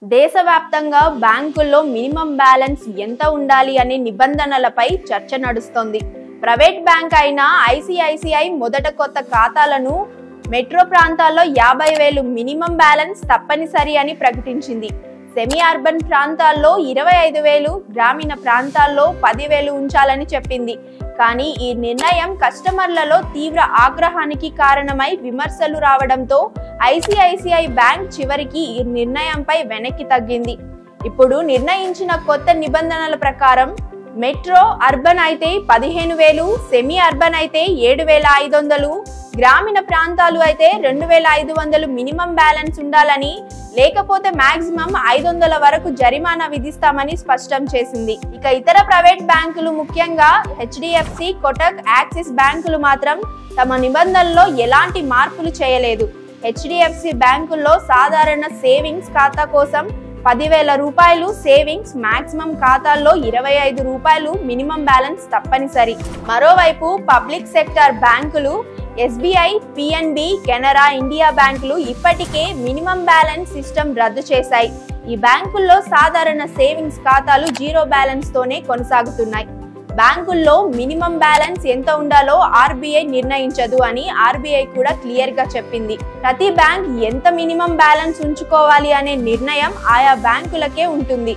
దేశవ్యాప్తంగా బ్యాంకుల్లో minimum balance ఎంత ఉండాలి అనే నిబంధనలపై చర్చ నడుస్తోంది. ప్రైవేట్ బ్యాంక్ అయిన ఐసిఐసిఐ మొదట కొత్త ఖాతాలను మెట్రో ప్రాంతాల్లో 50,000 మినిమం బ్యాలెన్స్ తప్పనిసరి అని ప్రకటించింది. సెమీ అర్బన్ ప్రాంతాల్లో 25,000, గ్రామీణ ప్రాంతాల్లో 10,000 ఉంచాలని చెప్పింది. కానీ ఈ నిర్ణయం కస్టమర్లలో తీవ్ర ఆగ్రహానికి కారణమై విమర్శలు రావడంతో ఐసిఐసిఐ బ్యాంక్ చివరికి ఈ నిర్ణయంపై వెనక్కి తగ్గింది. ఇప్పుడు నిర్ణయించిన కొత్త నిబంధనల ప్రకారం మెట్రో అర్బన్ అయితే 15,000, సెమీ అర్బన్ అయితే 7,500, గ్రామీణ ప్రాంతాలు అయితే 2,500 మినిమం బ్యాలెన్స్ ఉండాలని, లేకపోతే మాక్సిమం 500 వరకు జరిమానా విధిస్తామని స్పష్టం చేసింది. ఇక ఇతర ప్రైవేట్ బ్యాంకులు ముఖ్యంగా హెచ్డిఎఫ్సి, కోటక్, యాక్సిస్ బ్యాంకులు మాత్రం తమ నిబంధనల్లో ఎలాంటి మార్పులు చేయలేదు. హెచ్డిఎఫ్సి బ్యాంకుల్లో సాధారణ సేవింగ్స్ ఖాతా కోసం 10,000 రూపాయలు సేవింగ్స్, మాక్సిమం ఖాతాల్లో 25 రూపాయలు మినిమం బ్యాలెన్స్ తప్పనిసరి. మరోవైపు పబ్లిక్ సెక్టార్ బ్యాంకులు ఎస్బీఐ, పిఎన్బి, కెనరా, ఇండియా బ్యాంకులు ఇప్పటికే మినిమం బ్యాలెన్స్ సిస్టమ్ రద్దు చేశాయి. ఈ బ్యాంకుల్లో సాధారణ సేవింగ్స్ ఖాతాలు 0 బ్యాలెన్స్ తోనే కొనసాగుతున్నాయి. బ్యాంకుల్లో మినిమం బ్యాలెన్స్ ఎంత ఉండాలో ఆర్బీఐ నిర్ణయించదు అని ఆర్బీఐ కూడా క్లియర్ గా చెప్పింది. ప్రతి బ్యాంక్ ఎంత మినిమం బ్యాలెన్స్ ఉంచుకోవాలి అనే నిర్ణయం ఆయా బ్యాంకులకే ఉంటుంది.